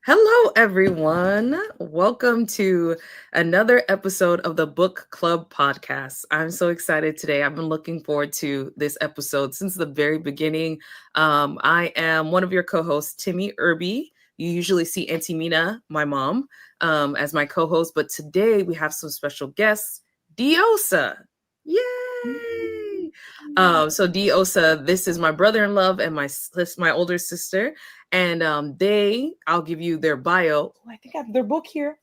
Hello, everyone. Welcome to another episode of the Book Club podcast. I'm so excited today. I've been looking forward to this episode since the very beginning. I am one of your co hosts, Timmy Irby. You usually see Auntie Mina, my mom, as my co host, but today we have some special guests, Diosa. Yay! So Diosa, this is my brother-in-law and my older sister. And I'll give you their bio. Oh, I think I have their book here.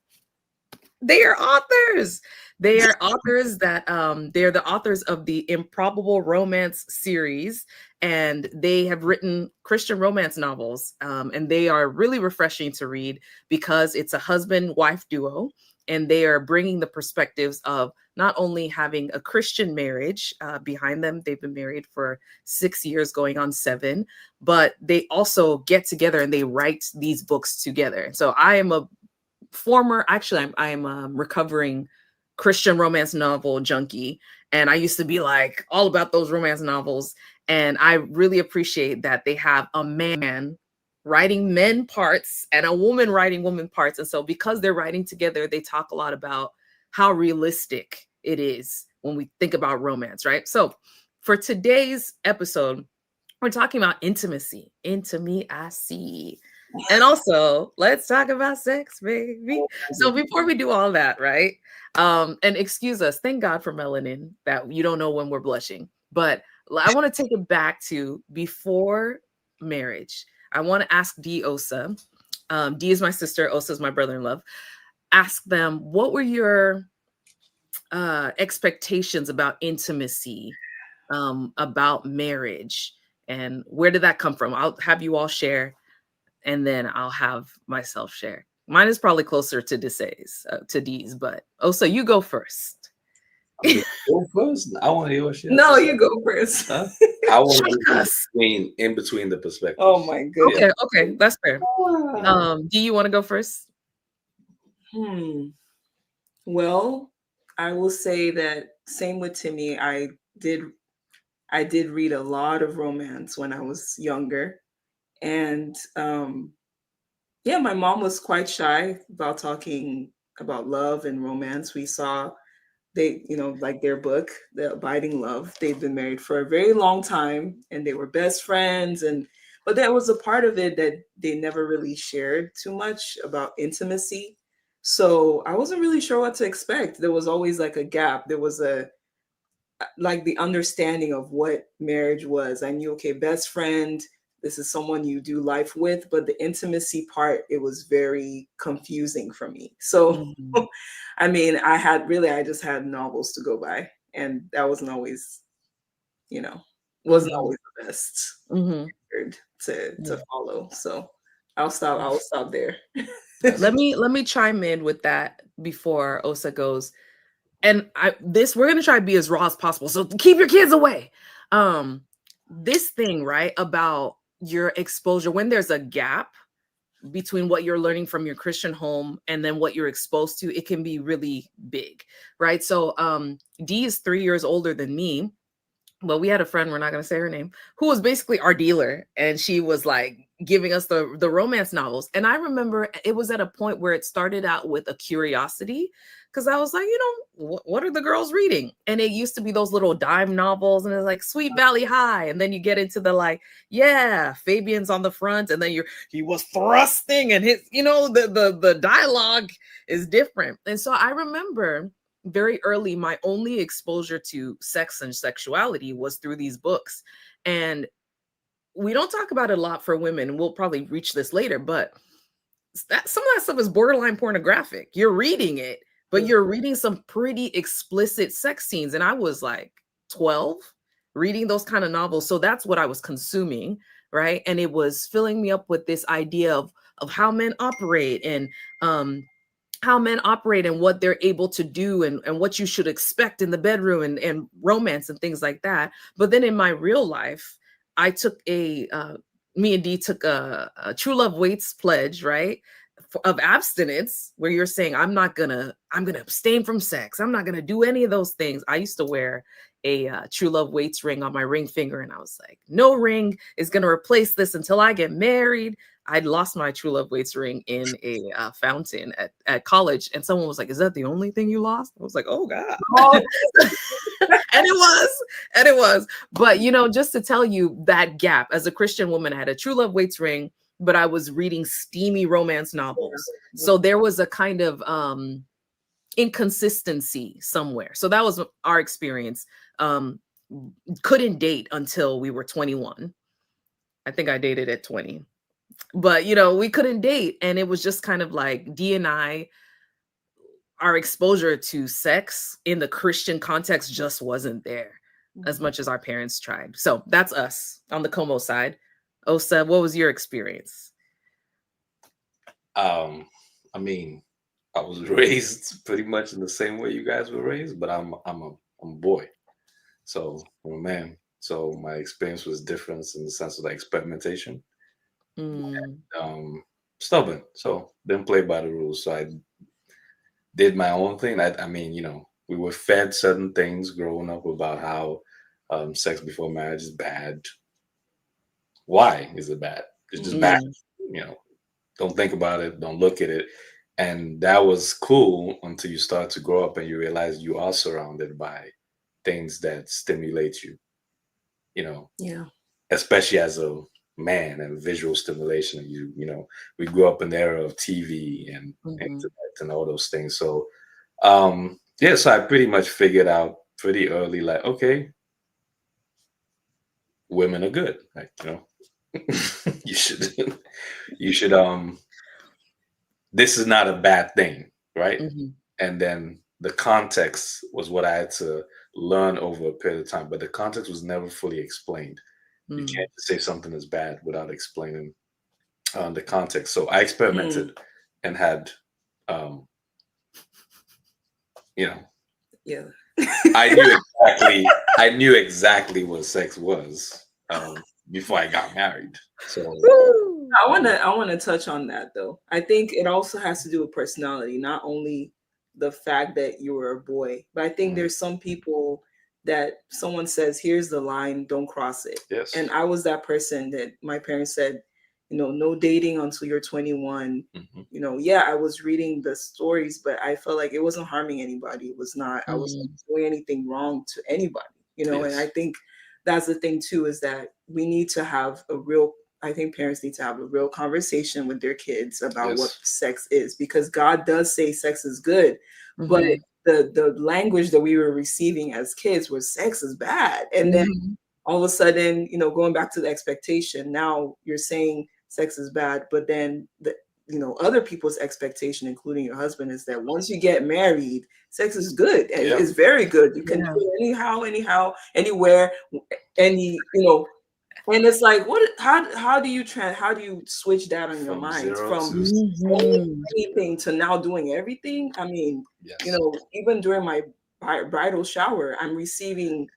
They are authors. They are authors that they're the authors of the Improbable Romance series, and they have written Christian romance novels. And they are really refreshing to read because it's a husband-wife duo, and they are bringing the perspectives of not only having a Christian marriage behind them. They've been married for 6 years, going on 7, but they also get together and they write these books together. So I am a I'm recovering Christian romance novel junkie, and I used to be like all about those romance novels. And I really appreciate that they have a man writing men parts and a woman writing woman parts. And so because they're writing together, they talk a lot about how realistic it is when we think about romance, right? So for today's episode, we're talking about intimacy. Intimacy. And also, let's talk about sex, baby. So before we do all that, right? And excuse us, thank God for melanin that you don't know when we're blushing. But I want to take it back to before marriage. I want to ask D Osa. D is my sister, Osa is my brother-in-law. Ask them, what were your expectations about intimacy, about marriage, and where did that come from? I'll have you all share, and then I'll have myself share. Mine is probably closer to D's, but Osa, you go first. Go first. I want to hear what she has No, to you say. go first. Huh? I want Shock to us. in between the perspectives. Oh my goodness. Okay, that's fair. Do you want to go first? Well, I will say that same with Timmy. did I did read a lot of romance when I was younger. And yeah, my mom was quite shy about talking about love and romance. We saw like their book, The Abiding Love. They've been married for a very long time and they were best friends, but there was a part of it that they never really shared too much about intimacy. So I wasn't really sure what to expect. There was always like a gap. There was a like the understanding of what marriage was. I knew, okay, best friend, this is someone you do life with, but the intimacy part, it was very confusing for me. So, I mean, I just had novels to go by, and that wasn't always, wasn't always the best to follow. So I'll stop there. Let me chime in with that before Osa goes. And we're gonna try to be as raw as possible. So keep your kids away. This thing, right, about your exposure, when there's a gap between what you're learning from your Christian home and then what you're exposed to, it can be really big, right? So D is 3 years older than me. Well, we had a friend, we're not going to say her name, who was basically our dealer, and she was like giving us the romance novels. And I remember it was at a point where it started out with a curiosity, because I was like, what are the girls reading? And it used to be those little dime novels, and it's like Sweet Valley High, and then you get into the like, yeah, Fabian's on the front, and then he was thrusting, and his, the dialogue is different. And so I remember very early, my only exposure to sex and sexuality was through these books. And we don't talk about it a lot for women. We'll probably reach this later, but some of that stuff is borderline pornographic. You're reading it, but you're reading some pretty explicit sex scenes. And I was like 12 reading those kind of novels. So that's what I was consuming, right? And it was filling me up with this idea of how men operate, and how men operate and what they're able to do, and what you should expect in the bedroom, and romance and things like that. But then in my real life, me and Dee took a True Love Waits pledge, right? of abstinence, where you're saying, I'm gonna abstain from sex. I'm not gonna do any of those things. I used to wear a True Love Waits ring on my ring finger, and I was like, no ring is gonna replace this until I get married. I'd lost my True Love Waits ring in a fountain at college, and someone was like, "Is that the only thing you lost?" I was like, "Oh God!" And it was. But just to tell you that gap, as a Christian woman, I had a True Love Waits ring, but I was reading steamy romance novels, so there was a kind of inconsistency somewhere. So that was our experience. Couldn't date until we were 21. I think I dated at 20. But we couldn't date, and it was just kind of like D&I. Our exposure to sex in the Christian context just wasn't there as much as our parents tried. So that's us on the Como side. Osa, what was your experience? I mean, I was raised pretty much in the same way you guys were raised, but I'm a boy, so I'm a man. So my experience was different in the sense of like experimentation. Stubborn, so didn't play by the rules. So I did my own thing. I mean, we were fed certain things growing up about how sex before marriage is bad. Why is it bad? It's just bad. Don't think about it. Don't look at it. And that was cool until you start to grow up and you realize you are surrounded by things that stimulate you. Yeah. Especially as a man, and visual stimulation. We grew up in the era of TV and internet and all those things. So so I pretty much figured out pretty early, like, okay, women are good. Like, you should this is not a bad thing, right? And then the context was what I had to learn over a period of time, but the context was never fully explained. You can't just say something is bad without explaining the context. So I experimented and had, Yeah. I knew exactly what sex was before I got married. So I want to touch on that though. I think it also has to do with personality, not only the fact that you were a boy, but I think there's some people that someone says, here's the line, don't cross it. Yes. And I was that person that my parents said, no dating until you're 21. I was reading the stories, but I felt like it wasn't harming anybody. It was not, I wasn't doing anything wrong to anybody, Yes. And I think that's the thing too, is that we need to have I think parents need to have a real conversation with their kids about what sex is, because God does say sex is good, but the language that we were receiving as kids was sex is bad. And then all of a sudden, going back to the expectation, now you're saying sex is bad, but then other people's expectation, including your husband, is that once you get married, sex is good. And it's very good. You can do it anyhow, anywhere, and it's like, how do you switch that on your mind from anything to now doing everything? I mean, even during my bridal shower, I'm receiving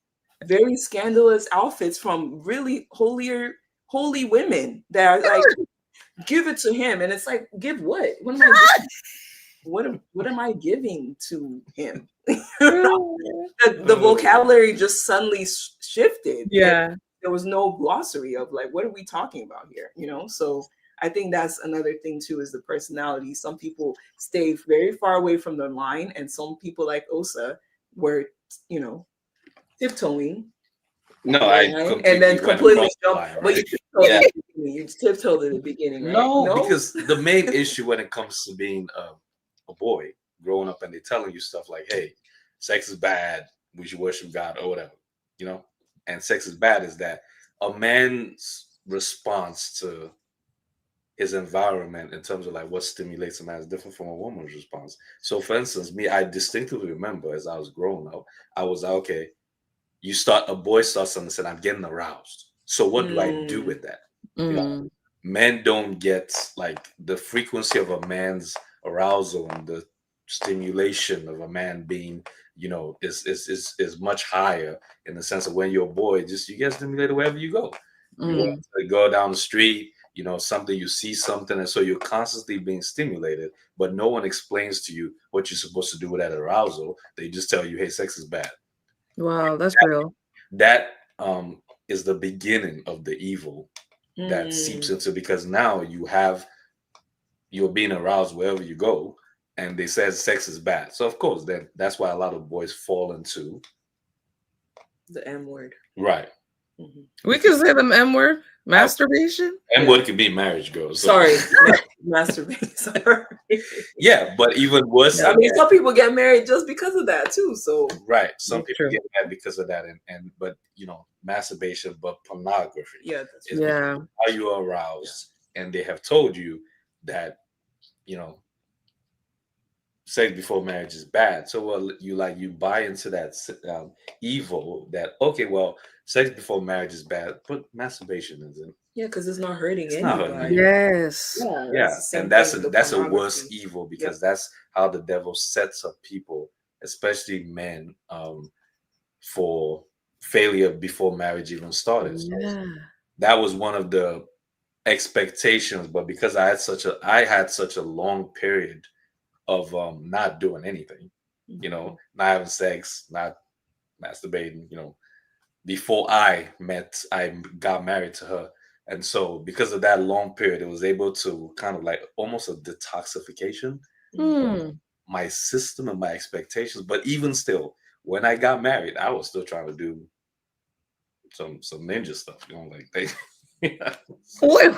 very scandalous outfits from really holy women that are like, give it to him. And it's like, give what? What am I giving? What am I giving to him? the vocabulary just suddenly shifted. Yeah. There was no glossary of like, what are we talking about here? So I think that's another thing too, is the personality. Some people stay very far away from the line, and some people like Osa were, tiptoeing. No, and then completely jump. Right? But you tiptoed at the beginning, right? No, because the main issue when it comes to being a boy growing up and they're telling you stuff like, hey, sex is bad, we should worship God or whatever, and sex is bad, is that a man's response to his environment in terms of like what stimulates a man is different from a woman's response. So for instance, I distinctly remember as I was growing up, I was like, okay, a boy starts to understand, I'm getting aroused. So what do I do with that? Men don't get like the frequency of a man's arousal and the stimulation of a man being, is much higher, in the sense of when you're a boy, you get stimulated wherever you go. You want to go down the street, something, you see something, and so you're constantly being stimulated, but no one explains to you what you're supposed to do with that arousal. They just tell you, hey, sex is bad. Wow, that's real. That is the beginning of the evil that seeps Mm. into, because now you're being aroused wherever you go, and they said sex is bad. So of course, then that's why a lot of boys fall into The M word. right. Mhm. We can say the M word, masturbation. And Yeah. what could be marriage, girls. So, Sorry, masturbate. Sorry. yeah, but even worse. I mean, some people get married just because of that too. So Right. Some That's people true. get mad because of that, but masturbation, but pornography yeah, that's is right. Yeah. how you are aroused, and they have told you that you know sex before marriage is bad. So you buy into that evil that, okay, well, sex before marriage is bad, but masturbation isn't. Yeah, because it's not hurting It's not hurting anybody. you. Yes. Yeah, Yeah, that's the same and that's thing a with the that's a worse pornography. evil, because that's how the devil sets up people, especially men, for failure before marriage even started. So Yeah. that was one of the expectations, but because I had such a long period of not doing anything, Mhm. not having sex, not masturbating, before I got married to her. And so because of that long period, it was able to kind of like almost a detoxification of Mhm. Hmm. my system and my expectations. But even still, when I got married, I was still trying to do some ninja stuff, like they Wait,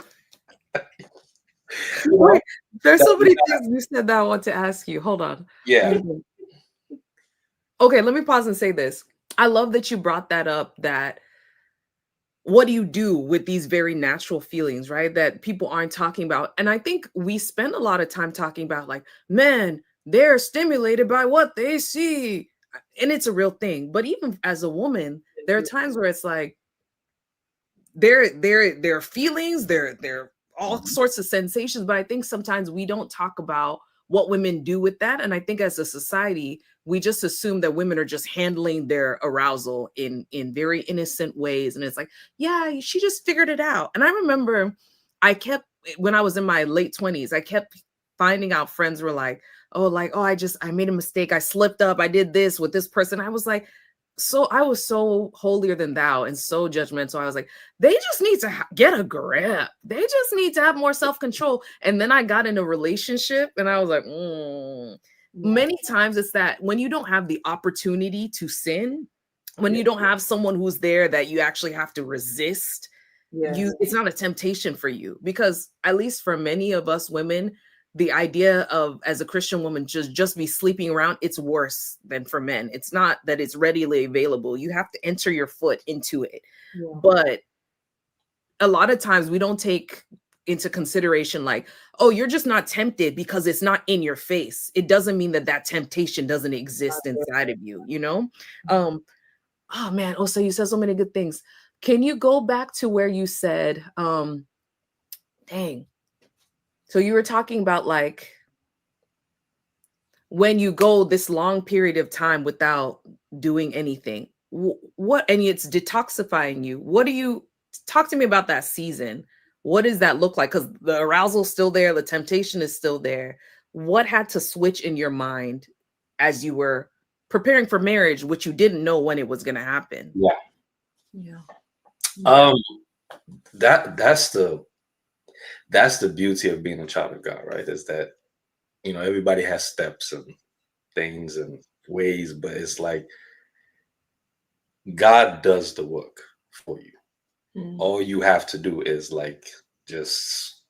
you know, wait. There's that so was many that. things you said that I want to ask you. Hold on. Let Yeah. me think. Okay, let me pause and say this. I love that you brought that up. That what do you do with these very natural feelings, right? That people aren't talking about. And I think we spend a lot of time talking about, like, men, they're stimulated by what they see. And it's a real thing. But even as a woman, there are times where it's like their feelings, their all Mhm. sorts of sensations. But I think sometimes we don't talk about what women do with that. And I think as a society, we just assume that women are just handling their arousal in very innocent ways. And it's like, yeah, she just figured it out. And I remember I kept when I was in my late 20s, I kept finding out friends were like, oh, I made a mistake. I slipped up. I did this with this person. I was like, so I was so holier than thou and so judgmental. I was like, they just need to get a grip. They just need to have more self-control. And then I got in a relationship and I was like, Yeah. many times it's that when you don't have the opportunity to sin, when Yeah. you don't have someone who's there that you actually have to resist, Yes. it's not a temptation for you. Because at least for many of us women, the idea of as a Christian woman just be sleeping around, it's worse than for men. It's not that it's readily available. You have to enter your foot into it. Yeah. But a lot of times we don't take into consideration, like, oh, you're just not tempted because it's not in your face. It doesn't mean that that temptation doesn't exist inside of you. um oh man, oh, so you said so many good things. Can you go back to where you said, dang, so you were talking about, like, when you go this long period of time without doing anything, what, and it's detoxifying you, what do you, talk to me about that season? What does that look like? Because the arousal's still there, the temptation is still there. What had to switch in your mind as you were preparing for marriage, which you didn't know when it was going to happen? Yeah. Yeah. Um, that's the beauty of being a child of God, right? Is that everybody has steps and things and ways, but it's like God does the work for you. Mm. All you have to do is like just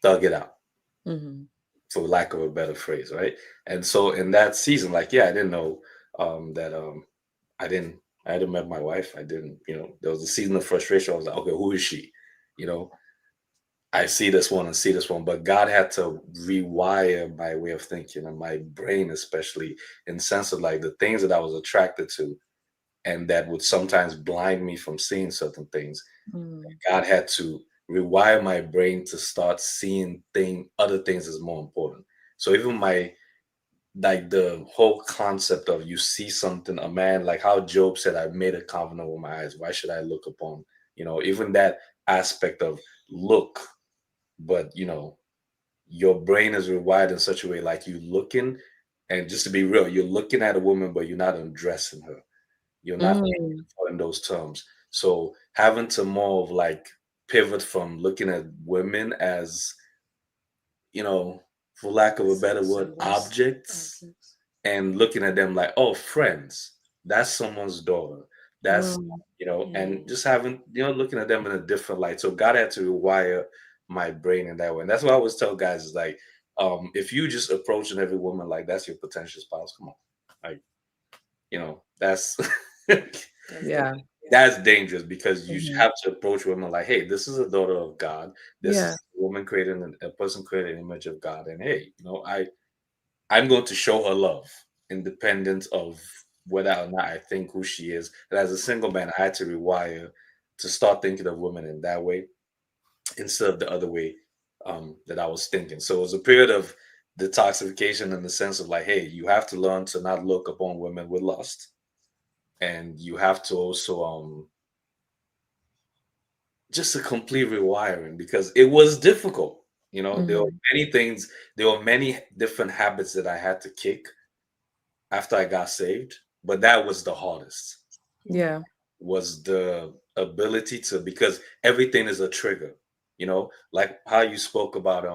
thug it out, Mhm. for lack of a better phrase, right? And so in that season, like, yeah, I didn't know that I didn't I hadn't met my wife. I didn't, there was a season of frustration. I was like, okay, who is she? You know, I see this one and see this one, but God had to rewire my way of thinking and my brain, especially in sense of like the things that I was attracted to and that would sometimes blind me from seeing certain things. Mm. God had to rewire my brain to start seeing other things as more important. So even like the whole concept of you see something, a man, like how Job said, I made a covenant with my eyes. Why should I look upon, even that aspect of look, but your brain is rewired in such a way like you looking, and just to be real, you're looking at a woman, but you're not undressing her. You're not Mm, in those terms. So having to more of like pivot from looking at women as, for lack of a better word, objects, and looking at them like, oh, friends. That's someone's daughter. That's mm, and just having, looking at them in a different light. So God had to rewire my brain in that way. And that's what I always tell guys is like, if you just approaching every woman like that's your potential spouse, come on. Like, that's yeah. that's dangerous because you Mhm. have to approach women like, hey, this is a daughter of God. This Yeah. is a woman created a person created an image of God. And hey, I'm going to show her love, independent of whether or not I think who she is. And as a single man, I had to rewire to start thinking of women in that way instead of the other way that I was thinking. So it was a period of detoxification in the sense of like, hey, you have to learn to not look upon women with lust, and you have to also just a complete rewiring because it was difficult. There were Mhm. many things, there were many different habits that I had to kick after I got saved, but that was the hardest. Yeah. Was the ability to, because everything is a trigger, like how you spoke about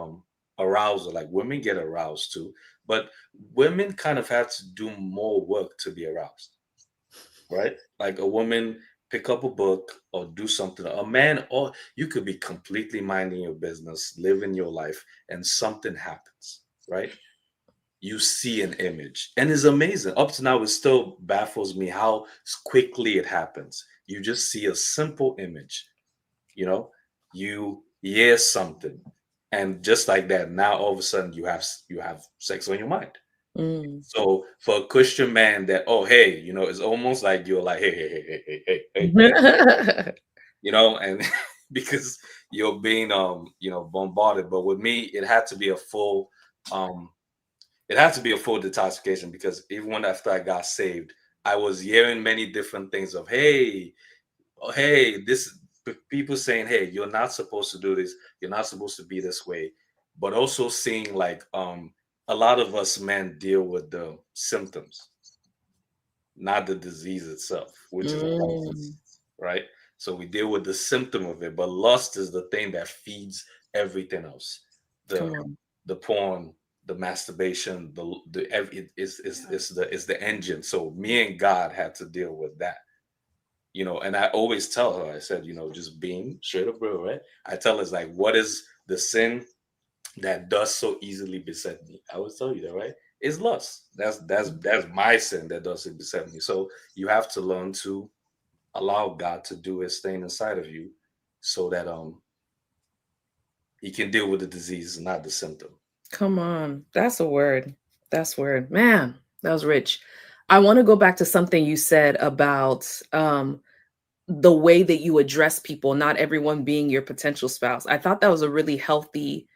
arousal, like women get aroused too, but women kind of have to do more work to be aroused, right? Like a woman pick up a book or do something. A man, or you could be completely minding your business, living your life, and something happens, right? You see an image, and it's amazing. Up to now, it still baffles me how quickly it happens. You just see a simple image, you know, you hear something, and just like that, now all of a sudden you have sex on your mind. Mm. So for a Christian man, that, oh, hey, it's almost like you're like, hey, hey, hey, hey, hey, hey, hey, and because you're being bombarded. But with me, um it had to be a full detoxification, because even when after I got saved, I was hearing many different things of, hey, oh, hey, people saying, hey, you're not supposed to do this, you're not supposed to be this way, but also seeing like a lot of us men deal with the symptoms, not the disease itself, which is a lot of Mm. us, right? So we deal with the symptom of it, but lust is the thing that feeds everything else. The Come on. the porn, the masturbation, is the engine. So me and God had to deal with that. And I always tell her, I said, just being straight up real, right? I tell her, it's like, what is the sin that does so easily beset me? I always tell you that, right? It's lust. That's my sin that does it beset me. So you have to learn to allow God to do his thing inside of you, so that he can deal with the disease, not the symptom. Come on. That's a word. That's word. Man, that was rich. I want to go back to something you said about the way that you address people, not everyone being your potential spouse. I thought that was a really healthy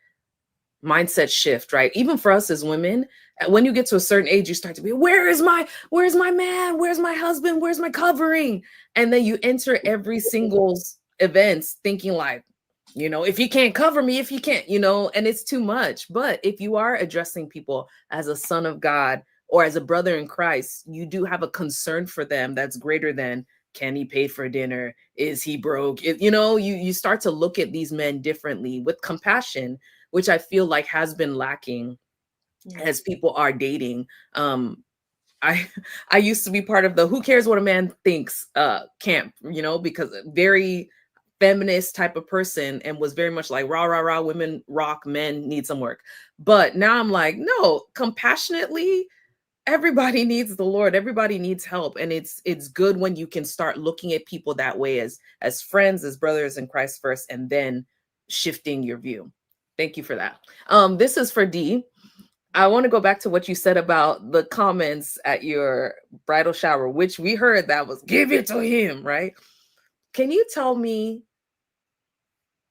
mindset shift, right? Even for us as women, when you get to a certain age, you start to be, where's my man? Where's my husband? Where's my covering? And then you enter every singles events thinking like, if you can't cover me, if you can't, and it's too much. But if you are addressing people as a son of God or as a brother in Christ, you do have a concern for them that's greater than, can he pay for dinner? Is he broke? You start to look at these men differently with compassion, which I feel like has been lacking as people are dating. I I used to be part of the who cares what a man thinks camp, because very feminist type of person, and was very much like rah rah rah, women rock, men need some work. But now I'm like, no, compassionately, everybody needs the Lord, everybody needs help, and it's good when you can start looking at people that way, as friends, as brothers in Christ first, and then shifting your view. Thank you for that. This is for D. I want to go back to what you said about the comments at your bridal shower, which we heard that was give it to him, right? Can you tell me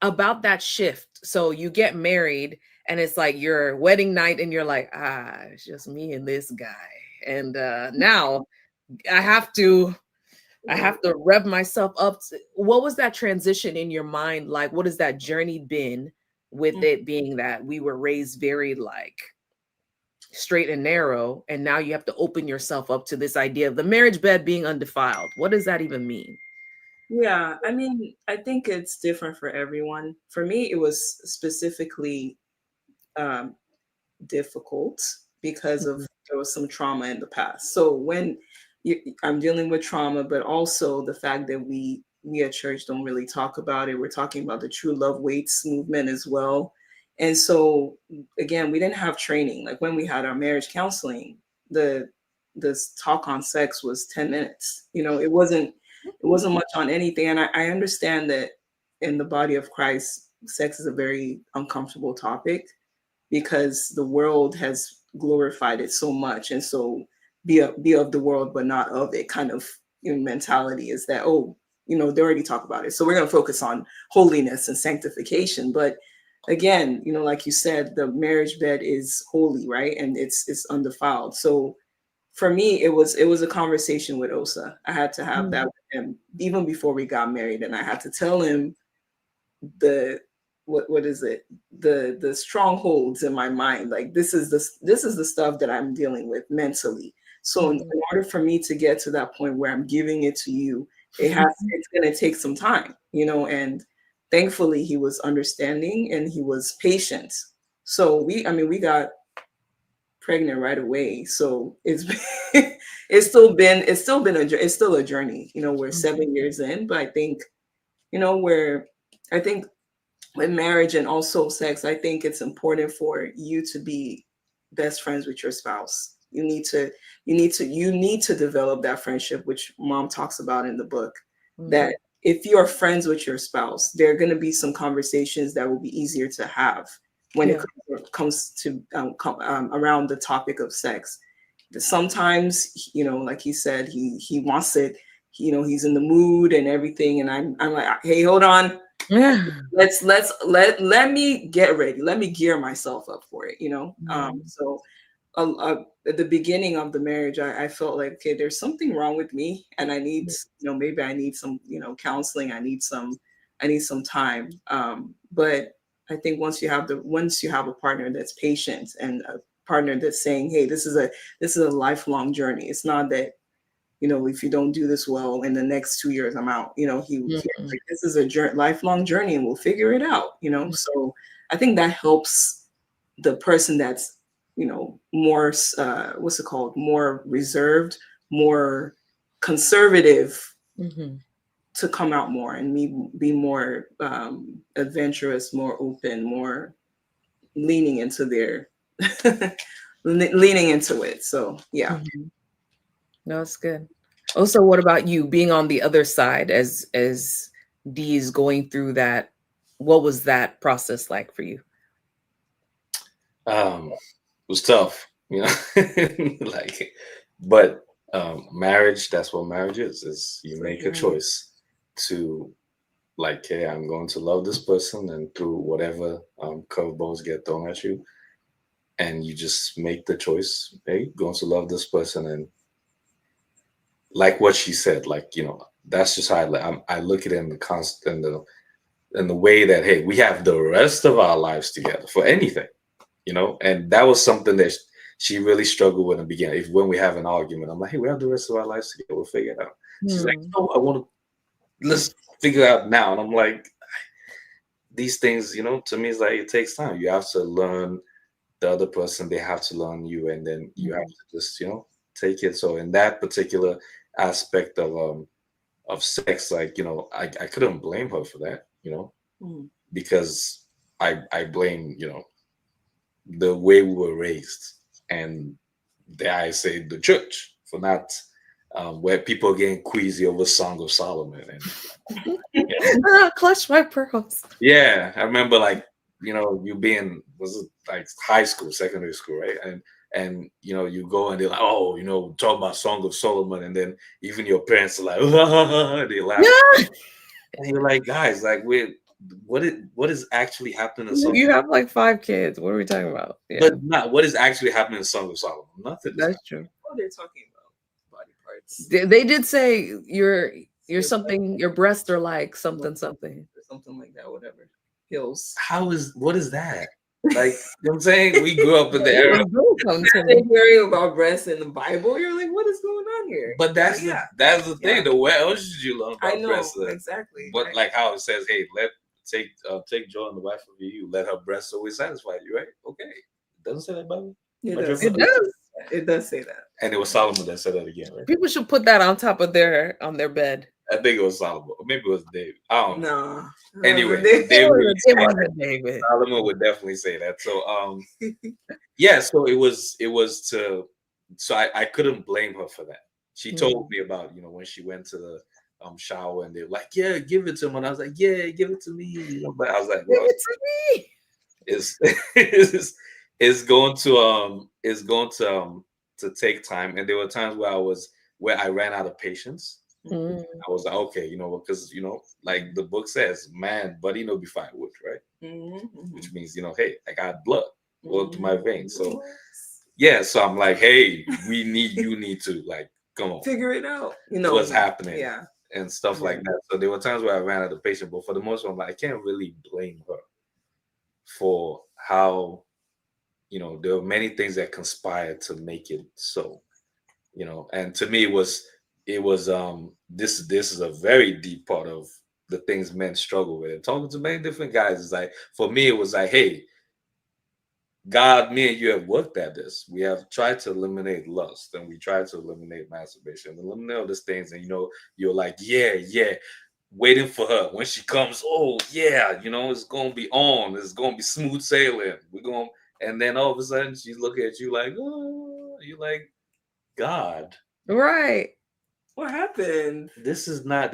about that shift? So you get married and it's like your wedding night and you're like, it's just me and this guy. And now I have to I have to rev myself up. What was that transition in your mind like? What has that journey been with it being that we were raised very like straight and narrow, and now you have to open yourself up to this idea of the marriage bed being undefiled? What does that even mean? Yeah, I mean, I think it's different for everyone. For me, it was specifically um, difficult because of there was some trauma in the past. So when I'm dealing with trauma, but also the fact that we at church don't really talk about it. We're talking about the True Love Waits movement as well. And so again, we didn't have training. Like when we had our marriage counseling, the this talk on sex was 10 minutes. You know, it wasn't much on anything. And I understand that in the body of Christ, sex is a very uncomfortable topic because the world has glorified it so much. And so be of the world, but not of it kind of mentality is that, oh, they already talk about it. So we're going to focus on holiness and sanctification. But again, like you said, the marriage bed is holy, right? And it's undefiled. So for me, it was a conversation with Osa. I had to have that with him even before we got married. And I had to tell him the what is it, the strongholds in my mind. Like this is the stuff that I'm dealing with mentally. So in order for me to get to that point where I'm giving it to you, it's going to take some time, and thankfully he was understanding and he was patient. So we got pregnant right away. So it's still a journey. We're 7 years in, but I think with marriage and also sex, I think it's important for you to be best friends with your spouse. You need to develop that friendship, which Mom talks about in the book. That if you are friends with your spouse, there are going to be some conversations that will be easier to have when it comes to around the topic of sex. Sometimes, like he said, he wants it. He's in the mood and everything, and I'm like, hey, hold on. Let me get ready. Let me gear myself up for it. So at the beginning of the marriage, I felt like, okay, there's something wrong with me, and I need, maybe I need some, counseling. I need some time. But I think once you have a partner that's patient and a partner that's saying, hey, this is a lifelong journey. It's not that, if you don't do this well in the next 2 years, I'm out. Like, this is a lifelong journey, and we'll figure it out. So I think that helps the person that's, more what's it called, more reserved, more conservative, to come out more and be more adventurous, more open, more leaning into it. So yeah. No, it's good. Also, what about you being on the other side as Dee is going through that? What was that process like for you? It was tough, but marriage, that's what marriage is you make a choice to, like, hey, I'm going to love this person, and through whatever curveballs get thrown at you, and you just make the choice, hey, going to love this person. And like what she said, like, that's just how I look at it in the way that, hey, we have the rest of our lives together for anything, and that was something that she really struggled with in the beginning. When we have an argument, I'm like, hey, we have the rest of our lives together, we'll figure it out. She's like, no, let's figure it out now. And I'm like, these things, to me, it's like, it takes time. You have to learn the other person, they have to learn you, and then you have to just, take it. So in that particular aspect of sex, like, I couldn't blame her for that, because I blame, the way we were raised, and dare I say the church, for not where people are getting queasy over Song of Solomon and clutch my pearls. Yeah, I remember, like, you being, was it like high school, secondary school, right? And you go and they're like, oh, talk about Song of Solomon, and then even your parents are like, they laugh. And you're like, guys, like, what is actually happening in Song? You have like 5 kids. What are we talking about? Yeah. But not what is actually happening in Song of Solomon. Nothing. That's true. What they're talking about, body it's They did say you're It's something. Your breasts are like something something. or something like that, whatever. Hills. What is that? Like, you know what I'm saying? We grew up in the era, Imagine hearing about breasts in the Bible. You're like, what is going on here? but that's the thing. Yeah. The where else did you learn I about know breasts? exactly. But like how it says, hey, take Jordan, the wife of you, let her breasts always satisfy you, right? Okay. It doesn't say that Bible. It But does. you're- It does. It does say that. And it was Solomon that said that again, right? People should put that on top of their bed. I think it was Solomon, or maybe it was David. I don't know. No. Anyway, They- David, It wasn't David. Solomon would definitely say that. So yeah, so it was to, so I couldn't blame her for that. She told me about, when she went to the shower and they were like, yeah, give it to him. And I was like, yeah, give it to me. But I was like, well, Give it to me. it's going to take time. And there were times where I ran out of patience. Mm. I was like, okay, because like the book says, man, buddy, no be firewood, right? Which means, hey, I got blood going through my veins. So yeah, so I'm like, hey, you need to, like, come on, figure it out. What's happening, Yeah. and stuff like that. So there were times where I ran out of patience, but for the most part, I'm like, I can't really blame her for how, there were many things that conspired to make it so, and to me it was this is a very deep part of the things men struggle with. And talking to many different guys, is like, for me it was like, hey, God, me and you have worked at this. We have tried to eliminate lust, and we tried to eliminate masturbation, eliminate all these things. And you're like, yeah, waiting for her when she comes. Oh yeah, it's gonna be on. It's gonna be smooth sailing. And then all of a sudden she's looking at you like, oh, you're like, God, Right. What happened? this was not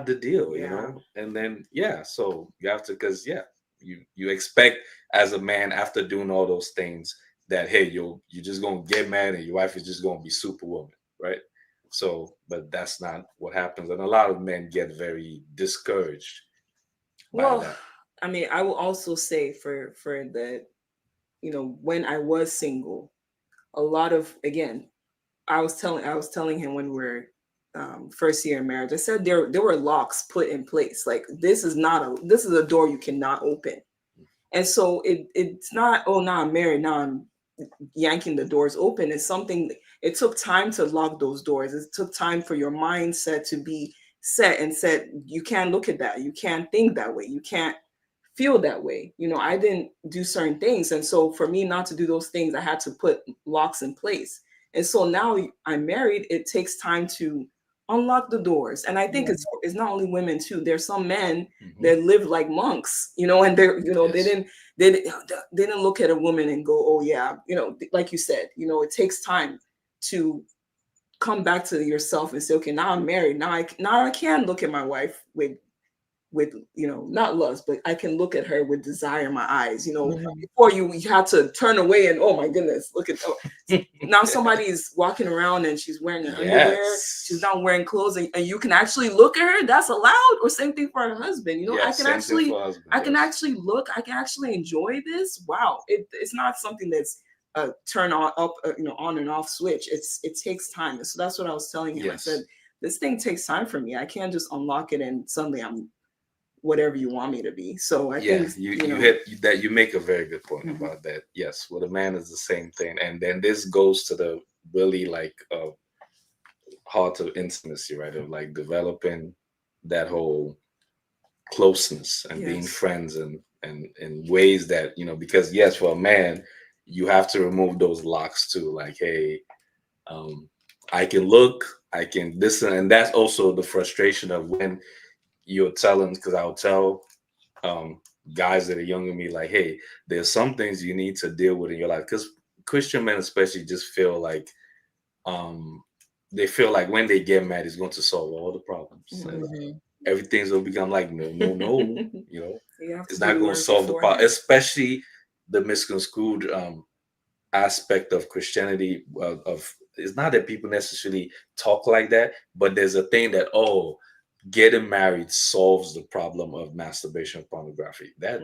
the deal, Yeah. And then so you have to, because you expect as a man, after doing all those things, that hey, you're just gonna get married and your wife is just gonna be superwoman, right? So, but that's not what happens, and a lot of men get very discouraged by Well, that. I mean, I will also say for that, when I was single, a lot of, again, I was telling him when we were first year in marriage, I said there were locks put in place. Like, this is a door you cannot open. And so it's not, oh, now I'm married, now I'm yanking the doors open. It's something, it took time to lock those doors. It took time for your mindset to be set and said, you can't look at that. You can't think that way. You can't feel that way. I didn't do certain things. And so for me not to do those things, I had to put locks in place. And so now I'm married, it takes time to unlock the doors. And I think it's not only women too. There's some men that live like monks, and they're, Yes. they didn't look at a woman and go, oh yeah, like you said, it takes time to come back to yourself and say, okay, now I'm married. Now I can look at my wife with not lust, but I can look at her with desire in my eyes. Before you had to turn away and, oh my goodness, look at now somebody's walking around and she's wearing an underwear, she's not wearing clothes, and you can actually look at her. That's allowed. Or same thing for her husband. I can actually look, I can actually enjoy this. Wow, it's not something that's turn on up, on and off switch. It takes time. So that's what I was telling him. Yes. I said, this thing takes time for me. I can't just unlock it and suddenly I'm whatever you want me to be. So I think you hit that. You make a very good point about that. Yes, with a man is the same thing, and then this goes to the really like heart of intimacy, right? Of like developing that whole closeness and being friends, and in ways that because yes, for a man, you have to remove those locks too. Like, hey, I can look, I can listen, and that's also the frustration of when you're telling, because I'll tell guys that are younger than me, like, hey, there's some things you need to deal with in your life, because Christian men especially just feel like they feel like when they get mad, it's going to solve all the problems. Everything's going to become like no, it's not going to solve the problem, especially the misconstrued aspect of Christianity. Of it's not that people necessarily talk like that, but there's a thing that, oh, getting married solves the problem of masturbation and pornography. That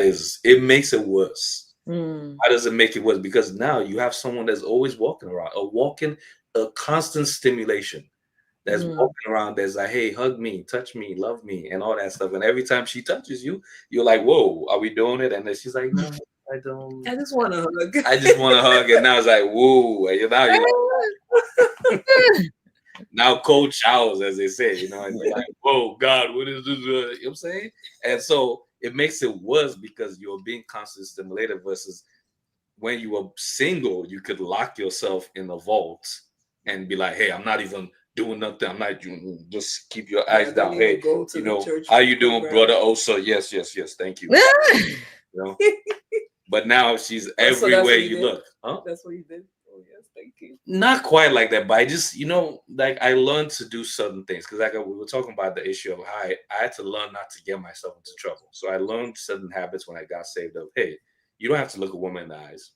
is it makes it worse. How does it make it worse? Because now you have someone that's always walking around, or walking a constant stimulation that's Mm. walking around that's like, hey, hug me, touch me, love me, and all that stuff. And every time she touches you, you're like, whoa, are we doing it? And then she's like, no, I don't. I just want to hug. I just want to hug. And now it's like, whoa. And now you're like, now cold showers, as they say, you know, and you're like, whoa, God, what is this? You know what I'm saying? And so it makes it worse because you're being constantly stimulated versus when you were single, you could lock yourself in a vault and be like, hey, I'm not even doing nothing. I'm not just keep your eyes down. Hey, you know, how you doing, brother? Also, yes, thank you. You know? But now she's everywhere you look. Huh? That's what you did. Oh yes, thank you. Not quite like that, but I just, you know, like I learned to do certain things because like we were talking about the issue of how I had to learn not to get myself into trouble. So I learned certain habits when I got saved of, hey, you don't have to look a woman in the eyes.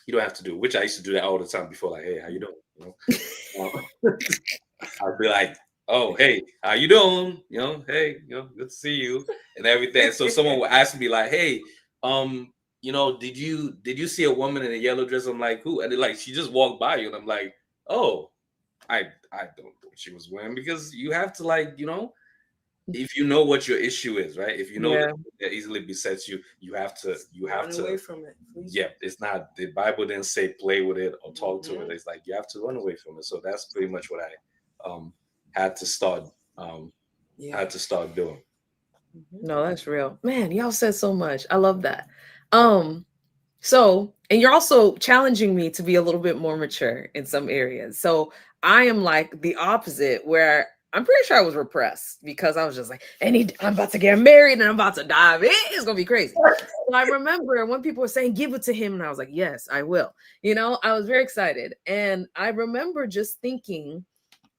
You don't have to do, which I used to do that all the time before, like, hey, how you doing? You know? I'd be like, oh, hey, how you doing? You know, hey, you know, good to see you and everything. So someone would ask me like, hey, you know, did you see a woman in a yellow dress? I'm like, who? And they're like, she just walked by you. And I'm like, oh, I don't know what she was wearing because you have to like, you know, if you know what your issue is, right? If you know that easily besets you, you have to run away from it. Please. Yeah, it's not, the Bible didn't say play with it or talk to it. It's like you have to run away from it. So that's pretty much what I had to start doing. No, that's real. Man, y'all said so much. I love that. So, and you're also challenging me to be a little bit more mature in some areas. So I am like the opposite, where I'm pretty sure I was repressed because I was just like, I'm about to get married and I'm about to die. It's gonna be crazy. So I remember when people were saying, give it to him, and I was like, yes, I will. You know, I was very excited. And I remember just thinking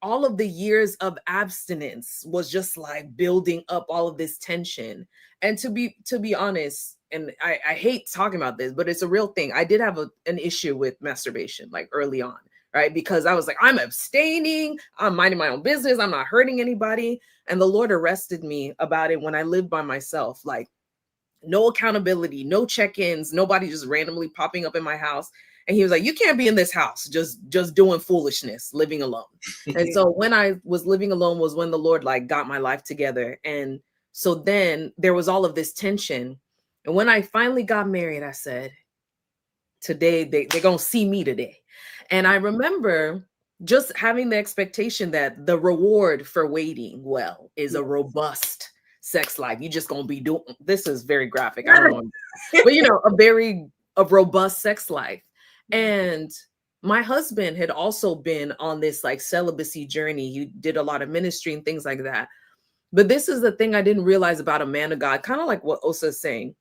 all of the years of abstinence was just like building up all of this tension. And to be honest, and I hate talking about this, but it's a real thing. I did have an issue with masturbation like early on, right? Because I was like, I'm abstaining, I'm minding my own business, I'm not hurting anybody. And the Lord arrested me about it when I lived by myself, like no accountability, no check-ins, nobody just randomly popping up in my house. And he was like, you can't be in this house just doing foolishness, living alone. And so when I was living alone was when the Lord like got my life together. And so then there was all of this tension. And when I finally got married, I said, today, they're going to see me today. And I remember just having the expectation that the reward for waiting well is a robust sex life. You just going to be doing, this is very graphic, I don't know, but you know, a robust sex life. And my husband had also been on this like celibacy journey. He did a lot of ministry and things like that. But this is the thing I didn't realize about a man of God, kind of like what Osa is saying.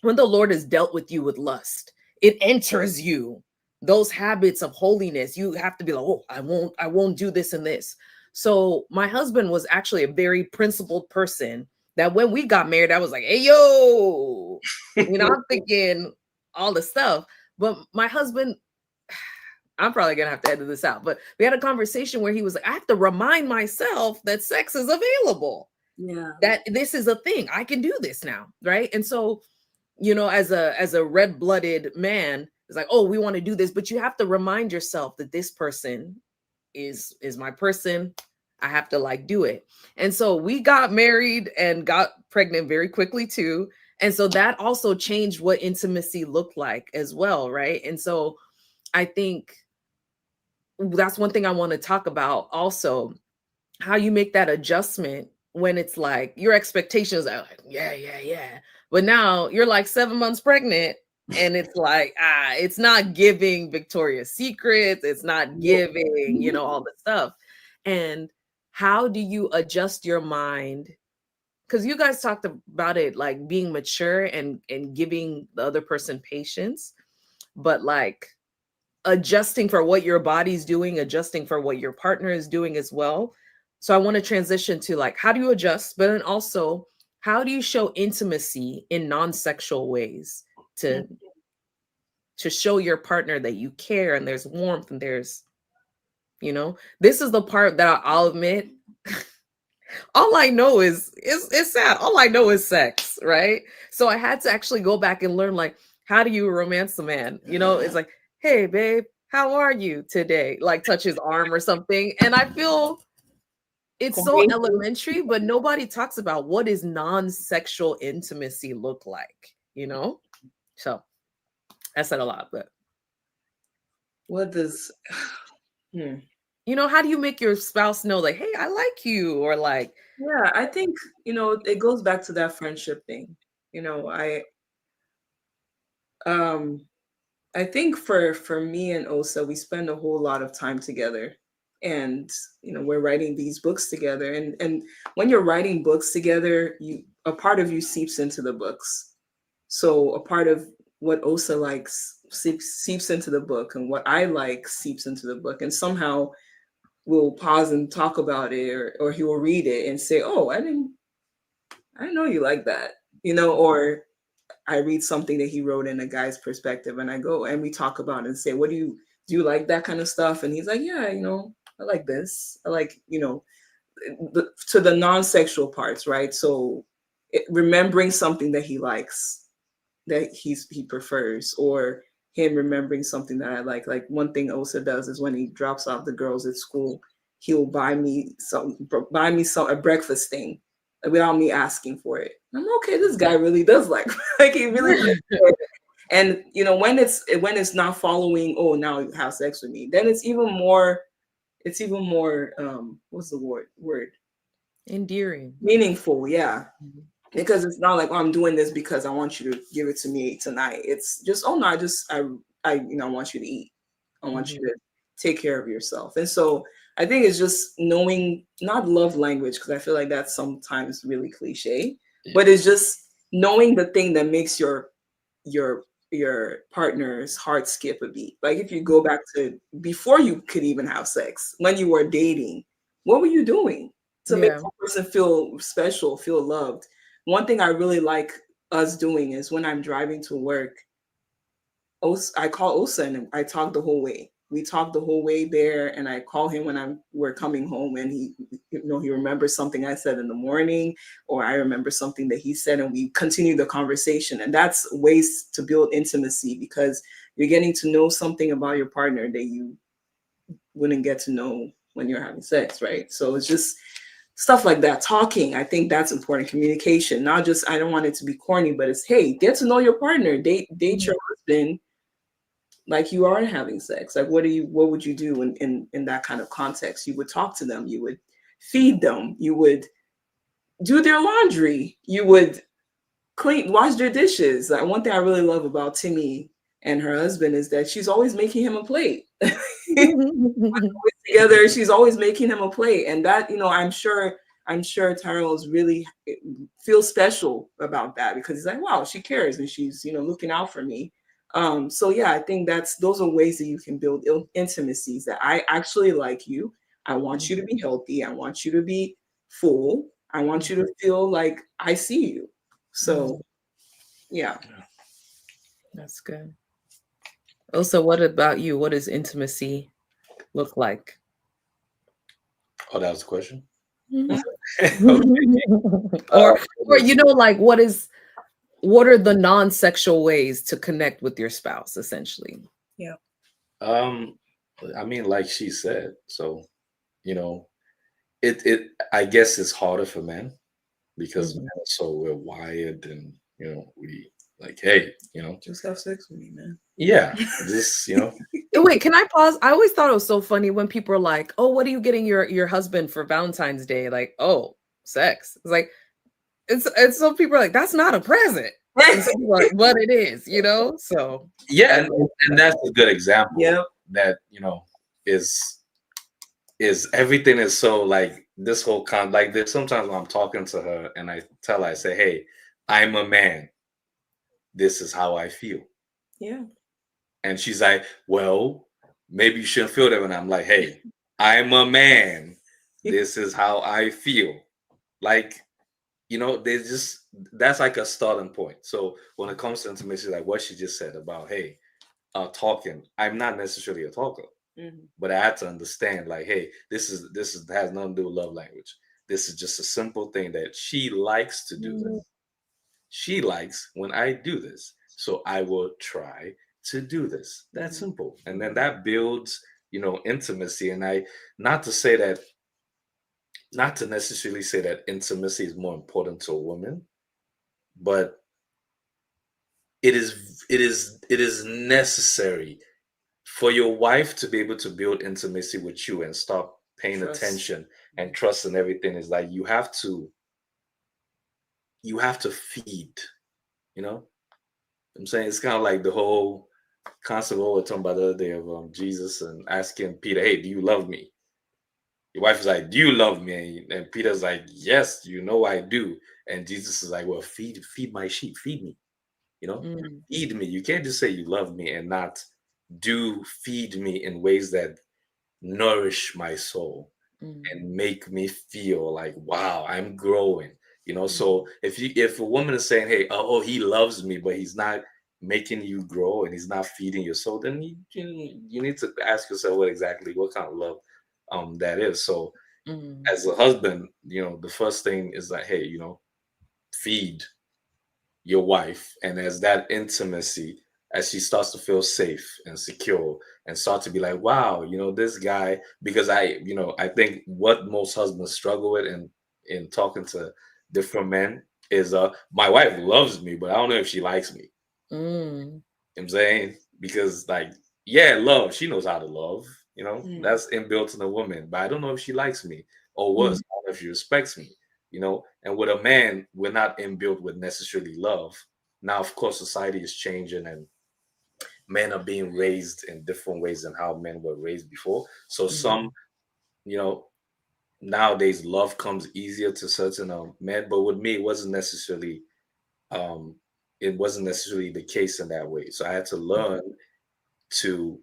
When the Lord has dealt with you with lust, it enters you. Those habits of holiness, you have to be like, oh, I won't do this and this. So my husband was actually a very principled person that when we got married, I was like, hey, yo, you know, I'm thinking all the stuff. But my husband, I'm probably going to have to edit this out, but we had a conversation where he was like, I have to remind myself that sex is available. Yeah. That this is a thing. I can do this now. Right. And so, you know, as a red-blooded man, it's like, oh, we want to do this, but you have to remind yourself that this person is my person. I have to like do it. And so we got married and got pregnant very quickly too. And so that also changed what intimacy looked like as well, right? And so I think that's one thing I want to talk about also, how you make that adjustment when it's like your expectations are like, yeah. But now you're like 7 months pregnant and it's like, it's not giving Victoria's Secrets. It's not giving, you know, all the stuff. And how do you adjust your mind? Because you guys talked about it, like being mature and giving the other person patience, but like adjusting for what your body's doing, adjusting for what your partner is doing as well. So I want to transition to like, how do you adjust? But then also, how do you show intimacy in non-sexual ways to show your partner that you care and there's warmth and there's, you know, this is the part that I'll admit, all I know is it's sad. All I know is sex, right? So I had to actually go back and learn, like, how do you romance a man? You know, it's like, hey, babe, how are you today? Like touch his arm or something. And I feel it's so Correct. elementary, but nobody talks about what does non-sexual intimacy look like, you know? So I said a lot, but What does you know, how do you make your spouse know, like, hey, I like you, or like, Yeah, I think, it goes back to that friendship thing. You know, um I think for me and Osa, we spend a whole lot of time together. And we're writing these books together. And when you're writing books together, you a part of you seeps into the books. So a part of what Osa likes seeps into the book, and what I like seeps into the book. And somehow we'll pause and talk about it, or he will read it and say, "Oh, I didn't know you like that," or I read something that he wrote in a guy's perspective, and I go and we talk about it and say, "What do you like that kind of stuff?" And he's like, "Yeah, I like this. I like, to the non-sexual parts, right?" So remembering something that he likes, that he prefers, or him remembering something that I like. Like one thing Osa does is when he drops off the girls at school, he'll buy me some a breakfast thing without me asking for it. I'm okay. This guy really does like like he really does. And when it's not following, oh, now you have sex with me, then it's even more what's the word endearing? meaningful, yeah. Mhm. Because it's not like, oh, I'm doing this because I want you to give it to me tonight. It's just, oh no, I want you to eat. I want you Mhm. to take care of yourself. And so I think it's just knowing, not love language, because I feel like that's sometimes really cliche, Yeah. but it's just knowing the thing that makes your your partner's heart skip a beat. Like if you go back to before you could even have sex, when you were dating, what were you doing to make Yeah. that person feel special, feel loved? One thing I really like us doing is when I'm driving to work, I call Osa and I talk the whole way. We talk the whole way there, and I call him when we're coming home, and he remembers something I said in the morning, or I remember something that he said, and we continue the conversation. And that's ways to build intimacy, because you're getting to know something about your partner that you wouldn't get to know when you're having sex, right? So it's just stuff like that. Talking, I think that's important. Communication, not just, I don't want it to be corny, but it's, hey, get to know your partner, date your husband like you are having sex. Like what would you do in that kind of context? You would talk to them, you would feed them, you would do their laundry, you would wash their dishes. Like one thing I really love about Timmy and her husband is that she's always making him a plate. Together, she's always making him a plate. And that, I'm sure Tyrell's really feels special about that, because he's like, wow, she cares, and she's, looking out for me. So yeah, I think those are ways that you can build intimacies, that I actually like you. I want you to be healthy. I want you to be full. I want you to feel like I see you. So yeah. That's good. Also, what about you? What does intimacy look like? Oh, that was the question. Mhm. Okay. or like what are the non-sexual ways to connect with your spouse, essentially? Yeah. Um, I mean, like she said, so you know, it I guess it's harder for men because men Mhm. are so we're wired, and we like, hey, Just have sex with me, man. yeah, this, Wait, can I pause? I always thought it was so funny when people are like, "Oh, what are you getting your husband for Valentine's Day?" Like, "Oh, sex." It's like it's some people are like, "That's not a present," and some people are like, "But it is," So yeah, and that's a good example Yep. that is everything is so like this whole like there's sometimes when I'm talking to her and I tell her, I say, hey, I'm a man, this is how I feel. Yeah. And she's like, well, maybe you shouldn't feel that. And I'm like, hey, I'm a man, this is how I feel. Like, there's just that's like a starting point. So when it comes to intimacy, like what she just said about, hey, talking, I'm not necessarily a talker. But I had to understand, like, hey, this is has nothing to do with love language. This is just a simple thing that she likes to do this. She likes when I do this, so I will try to do this. That's Mhm. simple. And then that builds, intimacy. And not to say that, not to necessarily say that intimacy is more important to a woman, but it is necessary for your wife to be able to build intimacy with you and start paying Trust. attention and trust and everything. Is like you have to feed, you know I'm saying it's kind of like the whole concept of what we're talking about the other day of Jesus and asking Peter, hey, do you love me? Your wife is like, do you love me? And Peter's like, yes, I do. And Jesus is like, well, feed my sheep, feed me, you know, Mm, feed me. You can't just say you love me and not do feed me in ways that nourish my soul mm, and make me feel like, wow, I'm growing. Mhm. So if a woman is saying, hey, oh, he loves me, but he's not making you grow and he's not feeding your soul, then you need to ask yourself what kind of love that is. So mm, as a husband, the first thing is like, hey, feed your wife. And as that intimacy, as she starts to feel safe and secure and start to be like, wow, this guy, because I think what most husbands struggle with in talking to different men is my wife loves me, but I don't know if she likes me. mm, You know what I'm saying? Because like, yeah, love, she knows how to love, Mm. that's inbuilt in a woman, but I don't know if she likes me or worse, mm, I don't know if she respects me, and with a man, we're not inbuilt with necessarily love. Now, of course, society is changing and men are being raised in different ways than how men were raised before. So mm, some, you know, nowadays love comes easier to certain men, but with me, um it wasn't necessarily the case in that way. So to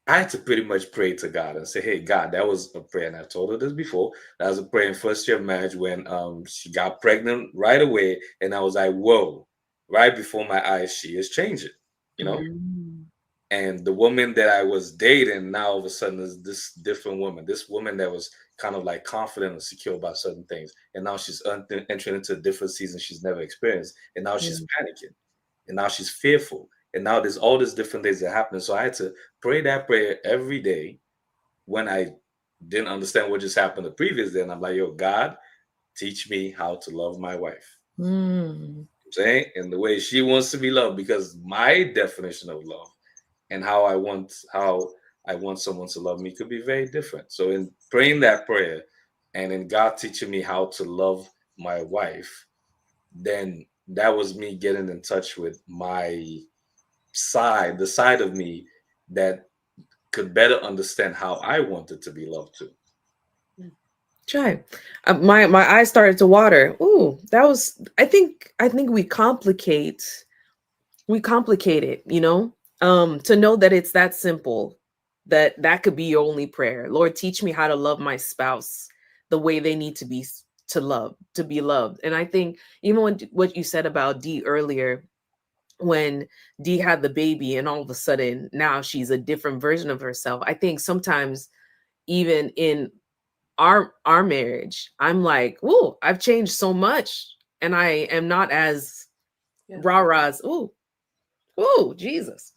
I had to pretty much pray to God and say, hey, God, that was a prayer. And I told her this before. That was a prayer in first year of marriage when she got pregnant right away. And I was like, whoa, right before my eyes, she is changing, you know? mm, And the woman that I was dating now all of a sudden is this different woman, this woman that was kind of like confident and secure about certain things. And now she's entering into a different season she's never experienced. And now she's mm, panicking. And now she's fearful. And now there's all these different things that happen. So I had to pray that prayer every day when I didn't understand what just happened the previous day. And I'm like, yo, God, teach me how to love my wife. mm, I'm saying, in the way she wants to be loved, because my definition of love and how I want someone to love me could be very different. So in praying that prayer and in God teaching me how to love my wife, then that was me getting in touch with the side of me that could better understand how I wanted to be loved too. try. My eyes started to water. Ooh, that was. I think we complicate it. To know that it's that simple, that could be your only prayer. Lord, teach me how to love my spouse the way they need to be loved. And I think even what you said about D earlier, when D had the baby and all of a sudden now she's a different version of herself. I think sometimes even in our marriage, I'm like, "Ooh, I've changed so much and I am not as Yeah. rah-rahs. Ooh, Jesus."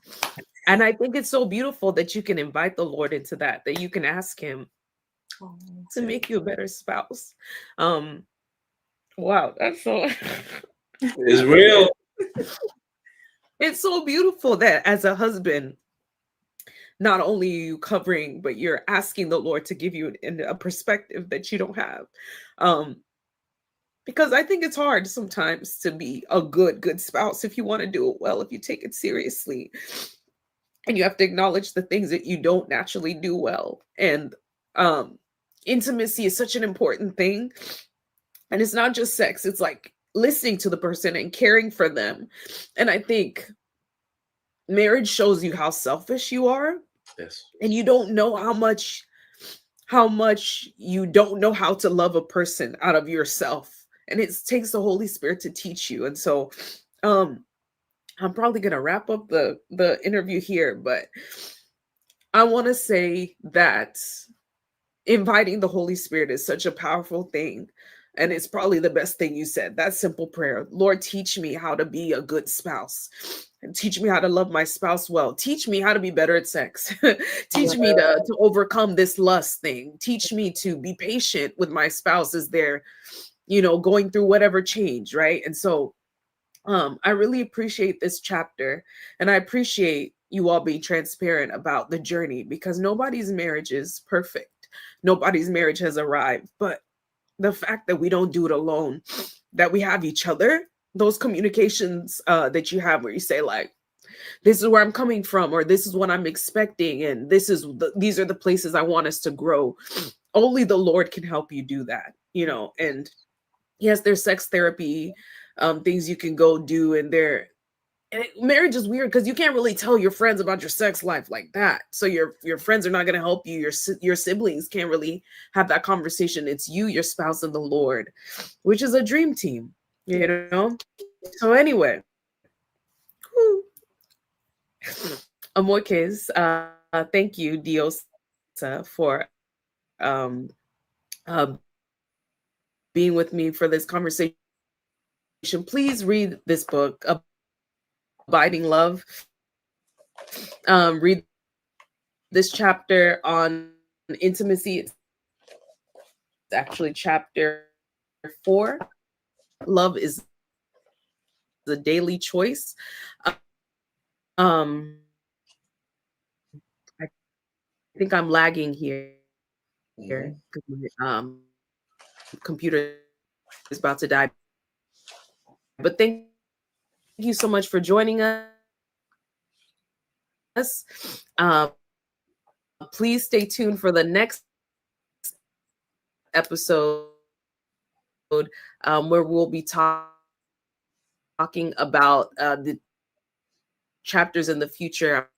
And I think it's so beautiful that you can invite the Lord into that you can ask him Oh, to yeah. make you a better spouse. Um, wow, that's so It's real. it's so beautiful that as a husband, not only are you covering, but you're asking the Lord to give you a perspective that you don't have. Um, because I think it's hard sometimes to be a good spouse if you want to do it well, if you take it seriously. And you have to acknowledge the things that you don't naturally do well. And um intimacy is such an important thing. And it's not just sex, it's like listening to the person and caring for them. And I think marriage shows you how selfish you are, Yes. and you don't know how much you don't know how to love a person out of yourself, and it takes the Holy Spirit to teach you. And so um I'm probably going to wrap up the interview here, but I want to say that inviting the Holy Spirit is such a powerful thing. And it's probably the best thing you said. That simple prayer. Lord, teach me how to be a good spouse. And teach me how to love my spouse well. Teach me how to be better at sex. Teach me to overcome this lust thing. Teach me to be patient with my spouse as they're, going through whatever change, right? And so I really appreciate this chapter, and I appreciate you all being transparent about the journey, because nobody's marriage is perfect. Nobody's marriage has arrived, but the fact that we don't do it alone, that we have each other, those communications that you have where you say like, this is where I'm coming from, or this is what I'm expecting, and these are the places I want us to grow. Only the Lord can help you do that, and yes, there's sex therapy, things you can go do, and marriage is weird because you can't really tell your friends about your sex life like that. So your friends are not going to help you. Your siblings can't really have that conversation. It's you, your spouse, and the Lord, which is a dream team, So anyway, Amorques, thank you, Diosa, for being with me for this conversation. Please read this book, Abiding Love. Read this chapter on intimacy. It's actually chapter 4. Love is the daily choice. I think I'm lagging here. Computer is about to die. But thank you so much for joining us. Please stay tuned for the next episode, where we'll be talking about the chapters in the future.